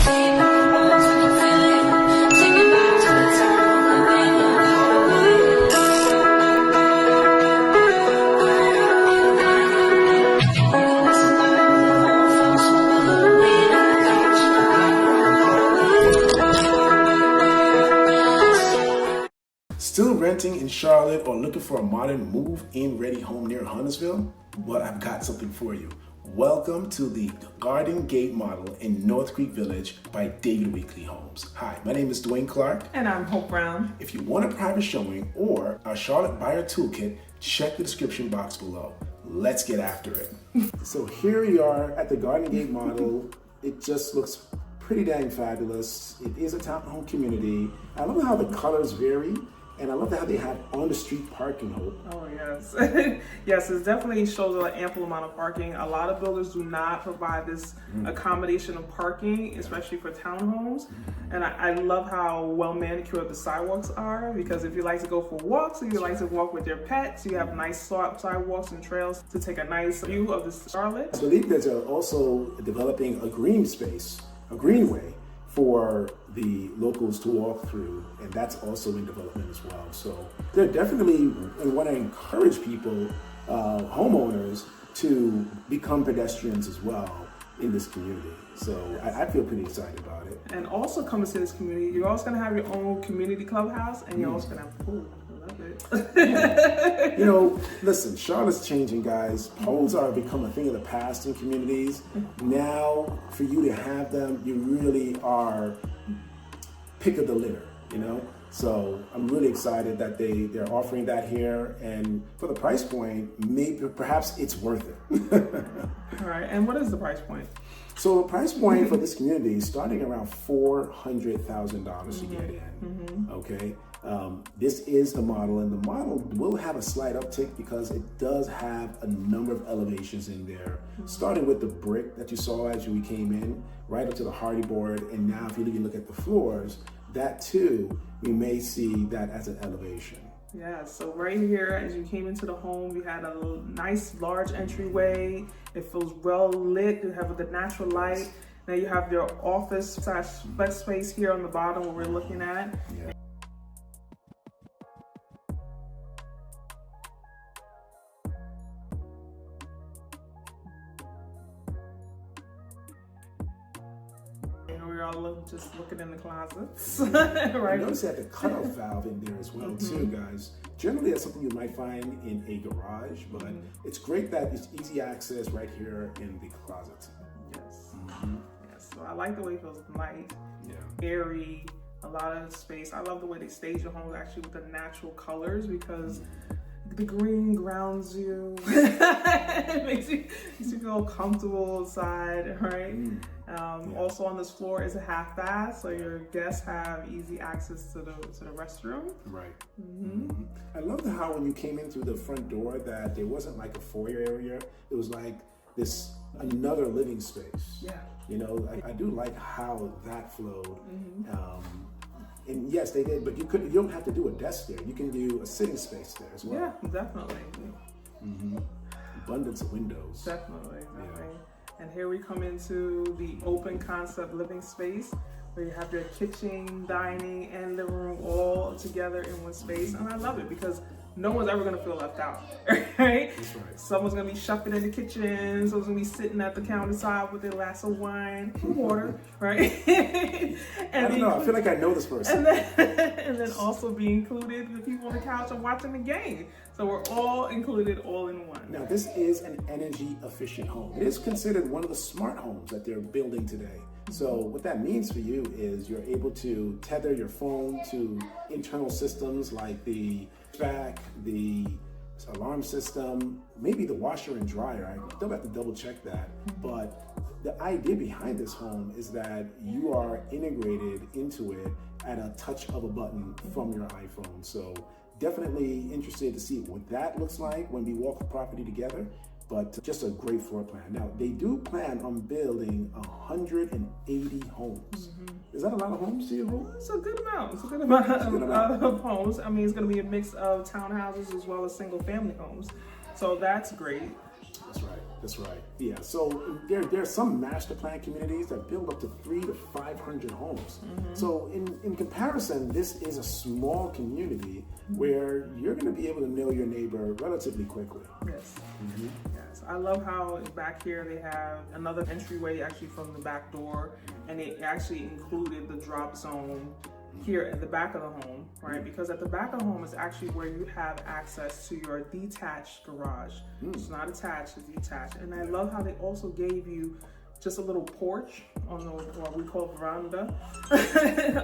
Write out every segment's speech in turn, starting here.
Still renting in Charlotte or looking for a modern move-in ready home near Huntersville? Well, I've got something for you. Welcome to the Gardengate model in North Creek Village by David Weekley Homes. Hi, my name is Duane Clark. And I'm Hope Brown. If you want a private showing or our Charlotte buyer toolkit, check the description box below. Let's get after it. So here we are at the Gardengate model. It just looks pretty dang fabulous. It is a townhome community. I love how the colors vary. And I love how they have on-the-street parking, Hope. Oh, yes. Yes, it definitely shows an ample amount of parking. A lot of builders do not provide this accommodation of parking, especially for townhomes. And I love how well manicured the sidewalks are, because if you like to go for walks or you like to walk with your pets, you have nice sidewalks and trails to take a nice view of the Charlotte. I believe there's also developing a green space, a greenway, for the locals to walk through, and that's also in development as well. So they're definitely want to encourage people, homeowners, to become pedestrians as well in this community. So I feel pretty excited about it. And also coming to this community, you're also going to have your own community clubhouse, and you're also going to have pool. You know, listen, Charlotte's changing, guys. Poles are become a thing of the past in communities. Now, for you to have them, you really are pick of the litter, you know? So I'm really excited that they're offering that here, and for the price point, perhaps it's worth it. All right, and what is the price point? So the price point for this community is starting around $400,000 to get in, okay? This is the model, and the model will have a slight uptick because it does have a number of elevations in there, starting with the brick that you saw as we came in, right up to the hardy board, and now if you look at the floors, that too, we may see that as an elevation. Yeah, so right here, as you came into the home, we had a nice large entryway. It feels well lit. You have the natural light. Now you have your office / flex space here on the bottom where we're looking at. Yeah. We're all just looking in the closets, right? Notice that the cutoff valve in there as well too, guys. Generally, that's something you might find in a garage, but it's great that it's easy access right here in the closet. Yes. Yes. So I like the way it feels light, airy, a lot of space. I love the way they stage your homes actually with the natural colors, because the green grounds you. It makes you feel comfortable inside, right? Also on this floor is a half bath, so your guests have easy access to the restroom. Right. I loved how when you came in through the front door that there wasn't like a foyer area. It was like this another living space. Yeah. You know, I do like how that flowed. And yes, they did, but you don't have to do a desk there. You can do a sitting space there as well. Yeah, definitely. Abundance of windows. Definitely. And here we come into the open concept living space, where you have your kitchen, dining, and living room all together in one space. And I love it because no one's ever gonna feel left out, right? That's right. Someone's gonna be shopping in the kitchen, someone's gonna be sitting at the countertop with their glass of wine and water, right? And I don't know, I feel like I know this person. And then also be included the people on the couch and watching the game. So we're all included all in one. Now this is an energy efficient home. It is considered one of the smart homes that they're building today. So what that means for you is you're able to tether your phone to internal systems like the HVAC, the alarm system, maybe the washer and dryer. I still have to double check that. But the idea behind this home is that you are integrated into it at a touch of a button from your iPhone. So definitely interested to see what that looks like when we walk the property together. But just a great floor plan. Now, they do plan on building 180 homes. Is that a lot of homes to you? It's a good amount. It's a good amount of homes. I mean, it's going to be a mix of townhouses as well as single family homes. So that's great. That's right. That's right. Yeah. So there are some master plan communities that build up to 300 to 500 homes. So in comparison, this is a small community where you're going to be able to know your neighbor relatively quickly. Yes. Yes. I love how back here they have another entryway actually from the back door, and it actually included the drop zone here at the back of the home, right? Because at the back of the home is actually where you have access to your detached garage. It's not attached, it's detached. And I love how they also gave you just a little porch on the, what we call veranda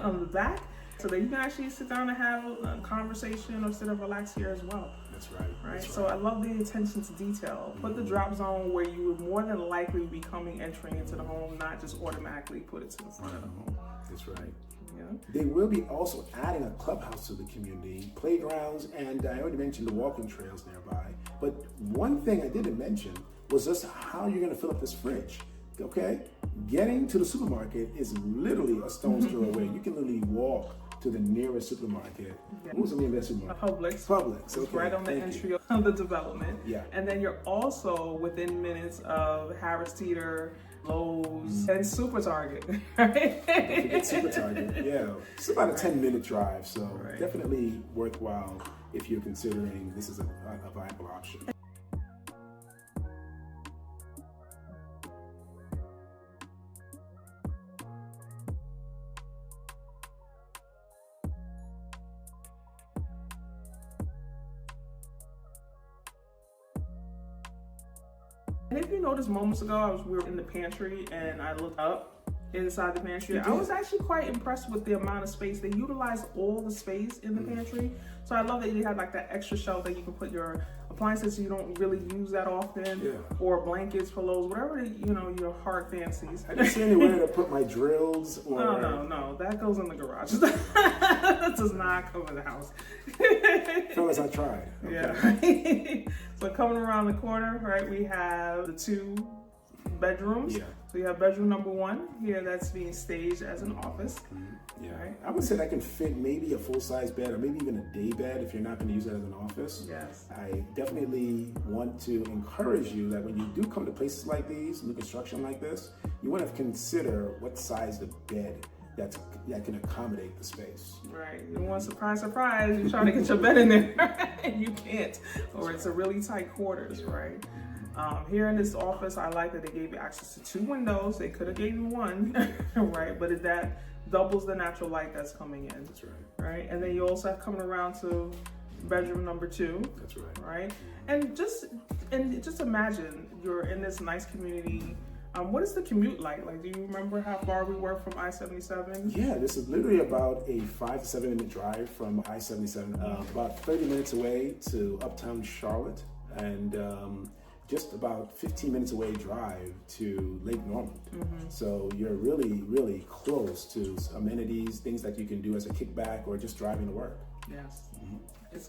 on the back, so that you can actually sit down and have a conversation or sit and relax here as well. That's right. Right. That's So I love the attention to detail. Put the drop zone where you would more than likely be entering into the home, not just automatically put it to the front of the home. That's right. Yeah. They will be also adding a clubhouse to the community, playgrounds, and I already mentioned the walking trails nearby. But one thing I didn't mention was just how you're going to fill up this fridge. Okay? Getting to the supermarket is literally a stone's throw away. You can literally walk to the nearest supermarket. Yeah. What was the name of that supermarket? Publix. Publix. It's right on the entry of the development. Yeah. And then you're also within minutes of Harris Teeter, Lowe's, and Super Target. Right? Don't forget Super Target. Yeah. It's about a 10-minute drive, so definitely worthwhile if you're considering this is a viable option. And if you noticed moments ago, we were in the pantry and I looked up inside the pantry. I was actually quite impressed with the amount of space. They utilized all the space in the pantry. So I love that you had like that extra shelf that you can put your appliances you don't really use that often, or blankets, pillows, whatever, your heart fancies. I didn't see anywhere to put my drills or... No, that goes in the garage. That does not come in the house. Fellas, I tried. Okay. Yeah. So coming around the corner, right, we have the 2 bedrooms. Yeah. So you have bedroom number 1 here that's being staged as an office. Yeah. Right. I would say that can fit maybe a full-size bed or maybe even a day bed if you're not going to use it as an office. Yes. I definitely want to encourage you that when you do come to places like these, new construction like this, you want to consider what size the bed that can accommodate the space. Right. You want surprise, you're trying to get your bed in there and you can't, or it's a really tight quarters, right? Here in this office, I like that they gave you access to 2 windows. They could have gave you 1, right? But that doubles the natural light that's coming in. That's right. Right? And then you also have coming around to bedroom number 2. That's right. Right? And just imagine you're in this nice community. What is the commute like? Like, do you remember how far we were from I-77? Yeah, this is literally about a 5 to 7 minute drive from I-77, about 30 minutes away to uptown Charlotte, and just about 15 minutes away drive to Lake Norman. So you're really, really close to amenities, things that you can do as a kickback or just driving to work. Yes.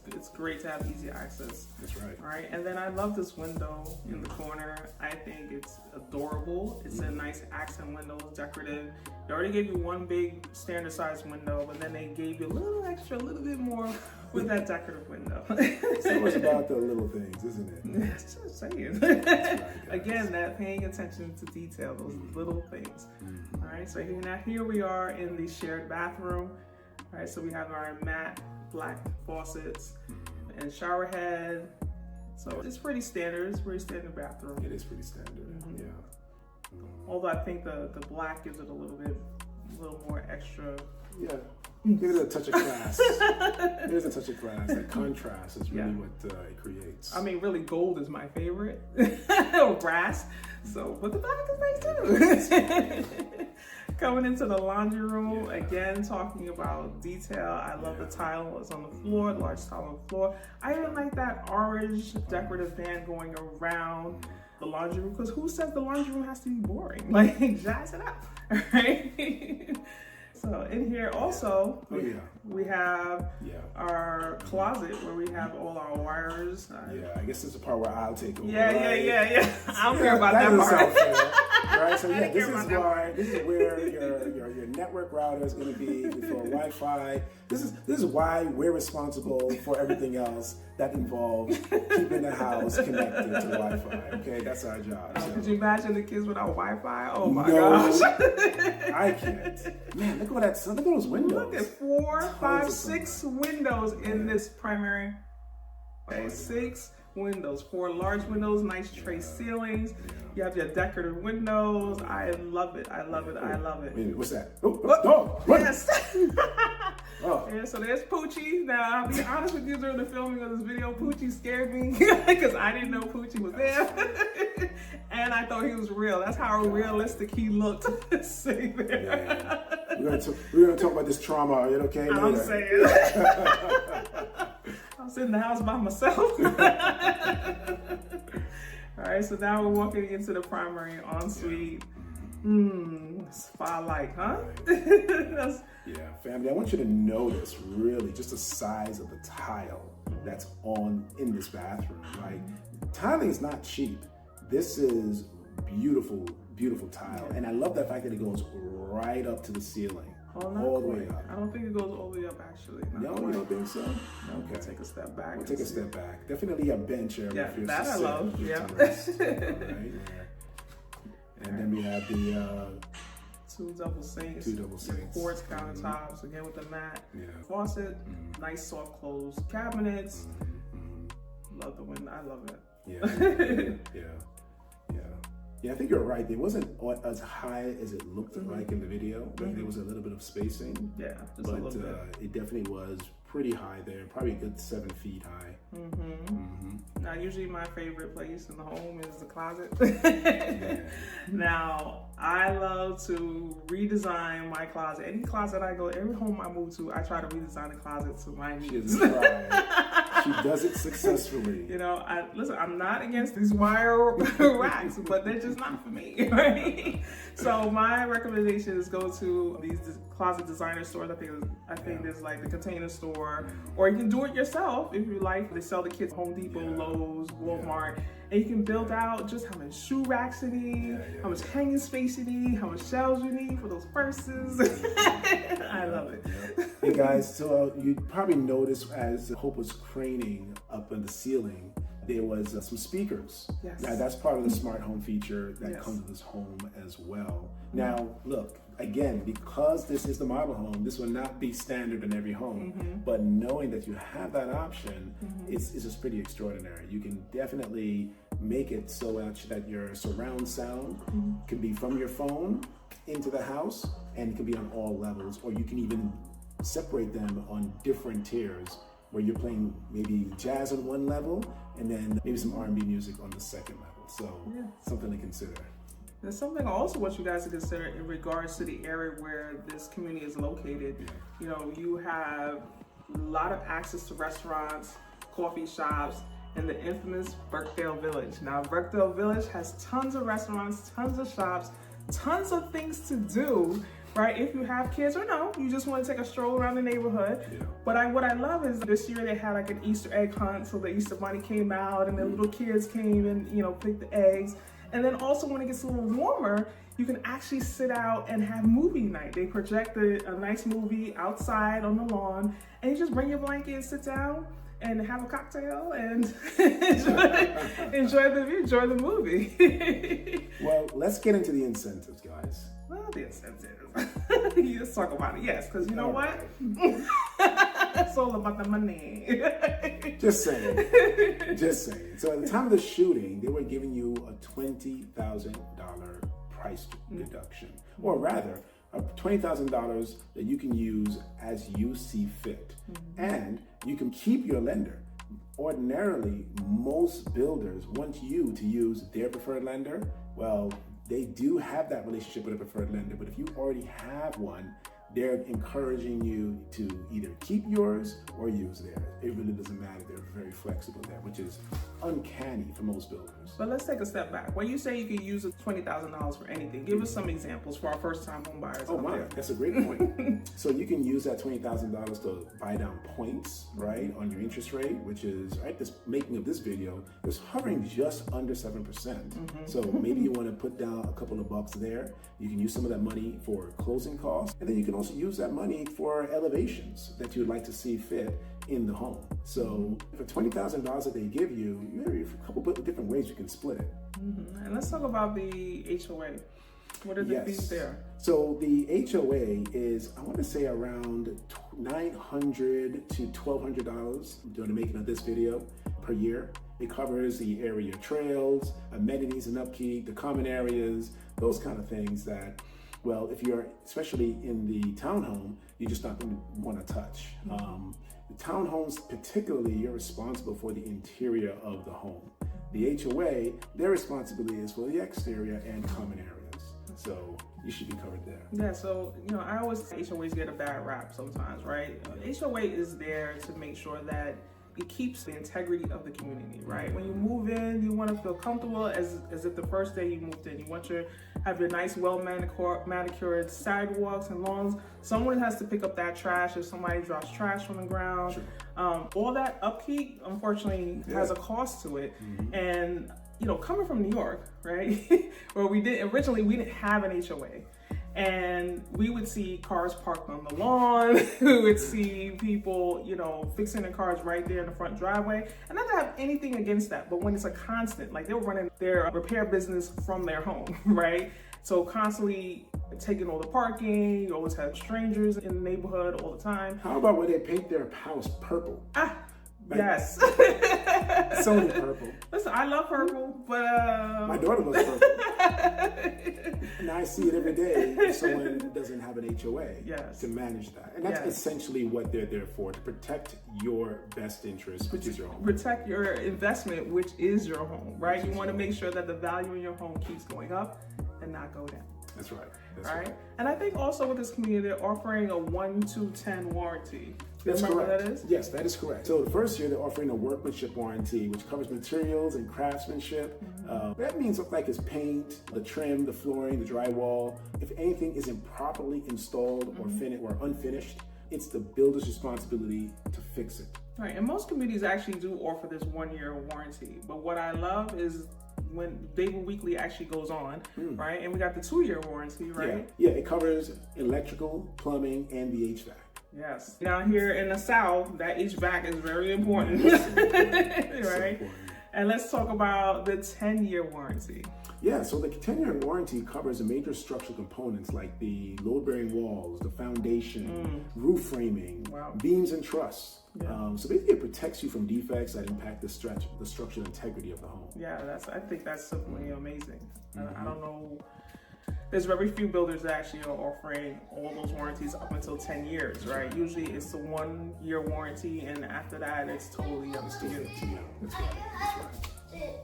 It's great to have easy access. That's right. Right, and then I love this window in the corner. I think it's adorable. It's a nice accent window, decorative. They already gave you 1 big standard size window, but then they gave you a little bit more with that decorative window. So much about the little things, isn't it? Just saying. Again, that paying attention to detail, those little things. All right, so here we are in the shared bathroom. All right, so we have our matte black faucets and shower head. So it's pretty standard. It's a pretty standard bathroom. It is pretty standard. Yeah. Although I think the black gives it a little more extra. Yeah. Give it a touch of class. There's a touch of class. That contrast is really what it creates. I mean, really, gold is my favorite. Brass. So, but the black is nice too. Coming into the laundry room, again, talking about detail. I love the tile that's on the floor, large tile on the floor. I even like that orange decorative band going around the laundry room, because who says the laundry room has to be boring? Like, jazz it up, right? So in here also, we have our closet where we have all our wires. I guess it's the part where I'll take over. Yeah. I don't care about that part. Right? So yeah, this is where your network router is going to be for Wi-Fi. This is why we're responsible for everything else that involves keeping the house connected to Wi-Fi. Okay, that's our job. So. Could you imagine the kids without Wi-Fi? Oh my gosh! I can't. Man, look at that! Look at those windows. Look at 4, 5, 6 windows in this primary. Okay, 6 windows, 4 large windows, nice tray ceilings. You have your decorative windows. I love it. I love it. I love it. Wait, what's that? Oh, yes. And so there's Poochie. Now, I'll be honest with you, during the filming of this video, Poochie scared me because I didn't know Poochie was there. And I thought he was real. That's how realistic he looked sitting there. We're gonna talk about this trauma. Are you okay? I'm saying. I'm sitting in the house by myself. All right, so now we're walking into the primary ensuite. Spa-like, huh? Yeah, family, I want you to notice really just the size of the tile that's in this bathroom. Like, tiling is not cheap. This is beautiful, beautiful tile. And I love the fact that it goes right up to the ceiling. All the way up. I don't think it goes all the way up, actually. No, you don't think so? Okay. Take a step back. We'll take a step back. Definitely a bench area. Yeah, that I love. Yeah. Right. And then we have the 2 double sinks. 2 double sinks. Quartz countertops, again with the mat. Faucet, nice soft close cabinets. Love the window. I love it. Yeah, I think you're right. It wasn't as high as it looked like in the video. There was a little bit of spacing. Yeah, just but a little bit. It definitely was pretty high there, probably a good 7 feet high. Now, usually my favorite place in the home is the closet. Now, I love to redesign my closet. Any closet I go, every home I move to, I try to redesign the closet to my needs. She does it successfully. You know, listen, I'm not against these wire racks, but they're just not for me, right? So my recommendation is go to these closet designer stores. I think there's like the Container Store, or you can do it yourself if you like. They sell the kits at Home Depot, Lowe's, Walmart, and you can build out just how many shoe racks you need, how much hanging space you need, how much shelves you need for those purses. I love it. Hey guys, so you probably noticed as Hope was craning up in the ceiling, there was some speakers. Yes. Now that's part of the smart home feature that comes with this home as well. Now look, again, because this is the model home, this will not be standard in every home, but knowing that you have that option is just pretty extraordinary. You can definitely make it so that your surround sound can be from your phone into the house, and it can be on all levels, or you can even separate them on different tiers where you're playing maybe jazz on one level and then maybe some R&B music on the second level. So something to consider. There's something I also want you guys to consider in regards to the area where this community is located. You know, you have a lot of access to restaurants, coffee shops, in the infamous Birkdale Village. Now, Birkdale Village has tons of restaurants, tons of shops, tons of things to do, right? If you have kids or no, you just want to take a stroll around the neighborhood. But what I love is this year they had like an Easter egg hunt, so the Easter bunny came out and the little kids came and, you know, picked the eggs. And then also when it gets a little warmer, you can actually sit out and have movie night. They project a nice movie outside on the lawn, and you just bring your blanket and sit down and have a cocktail and enjoy the movie. Well, let's get into the incentives, guys. Well, the incentives. Let's talk about it, yes, because you know what? It's all about the money. Just saying. So at the time of the shooting, they were giving you a $20,000 price deduction, or rather, $20,000 that you can use as you see fit, and you can keep your lender. Ordinarily, most builders want you to use their preferred lender. Well, they do have that relationship with a preferred lender, but if you already have one, they're encouraging you to either keep yours or use theirs. It really doesn't matter. They're very flexible there, which is uncanny for most builders. But let's take a step back. When you say you can use $20,000 for anything, give us some examples for our first-time home buyers. Oh my, that's a great point. So you can use that $20,000 to buy down points, right, on your interest rate, which is, right, this making of this video is hovering just under 7%. So maybe you want to put down a couple of bucks there. You can use some of that money for closing costs, and then you can also use that money for elevations that you'd like to see fit in the home. So for $20,000 that they give you, there are a couple of different ways you can split it. And let's talk about the HOA. What are the fees there? So the HOA is, I want to say, around $900 to $1,200 during the making of this video per year. It covers the area trails, amenities and upkeep, the common areas, those kind of things that, well, if you're especially in the townhome, you're just not going to want to touch. The townhomes, particularly, you're responsible for the interior of the home. The HOA, their responsibility is for the exterior and common areas. So you should be covered there. Yeah, so, you know, I always say HOAs get a bad rap sometimes, right? HOA is there to make sure that it keeps the integrity of the community, right? When you move in, you want to feel comfortable as if the first day you moved in. You want to have your nice, manicured sidewalks and lawns. Someone has to pick up that trash if somebody drops trash on the ground. Sure. All that upkeep, unfortunately, has a cost to it. And, you know, coming from New York, right, where we didn't have an HOA. And we would see cars parked on the lawn. We would see people, you know, fixing their cars right there in the front driveway. And not to have anything against that, but when it's a constant, like they were running their repair business from their home, right? So constantly taking all the parking, you always have strangers in the neighborhood all the time. How about when they paint their house purple? Yes. Solely purple. Listen, I love purple, but my daughter loves purple. And I see it every day if someone doesn't have an HOA to manage that. And that's essentially what they're there for, to protect your best interest, which is your home. Protect your investment, which is your home, right? You want to make sure that the value in your home keeps going up and not go down. That's right. That's right. And I think also with this community, they're offering a 1 to 10 warranty. That's correct. What that is? Yes, that is correct. So the first year, they're offering a workmanship warranty, which covers materials and craftsmanship. That means stuff like it's paint, the trim, the flooring, the drywall. If anything isn't properly installed or finished or unfinished, it's the builder's responsibility to fix it. Right, and most communities actually do offer this 1-year warranty. But what I love is when David Weekley actually goes on, right? And we got the 2-year warranty, right? Yeah, it covers electrical, plumbing, and the HVAC. Yes. Down here in the South, that HVAC is very important, right? And let's talk about the 10-year warranty. Yeah, so the 10-year warranty covers the major structural components like the load-bearing walls, the foundation, roof framing, beams and trusses. So basically it protects you from defects that impact the structural integrity of the home. Yeah, I think that's simply amazing. I don't know. There's very few builders that actually are offering all those warranties up until 10 years, right? Usually it's a 1-year warranty, and after that, it's totally up to you. That's right.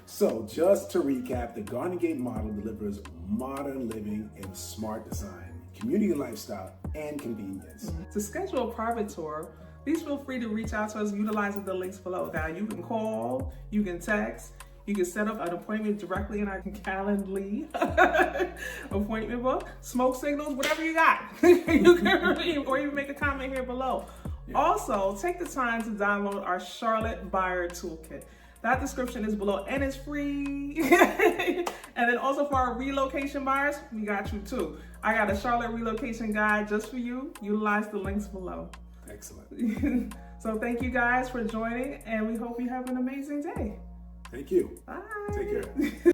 So just to recap, the Gardengate model delivers modern living and smart design, community lifestyle, and convenience. To schedule a private tour, please feel free to reach out to us utilizing the links below. Now, you can call, you can text, you can set up an appointment directly in our Calendly appointment book, smoke signals, whatever you got. You can, or even make a comment here below. Also, take the time to download our Charlotte Buyer Toolkit. That description is below and it's free. And then also for our relocation buyers, we got you too. I got a Charlotte relocation guide just for you. Utilize the links below. Excellent. So thank you guys for joining, and we hope you have an amazing day. Thank you. Bye. Take care.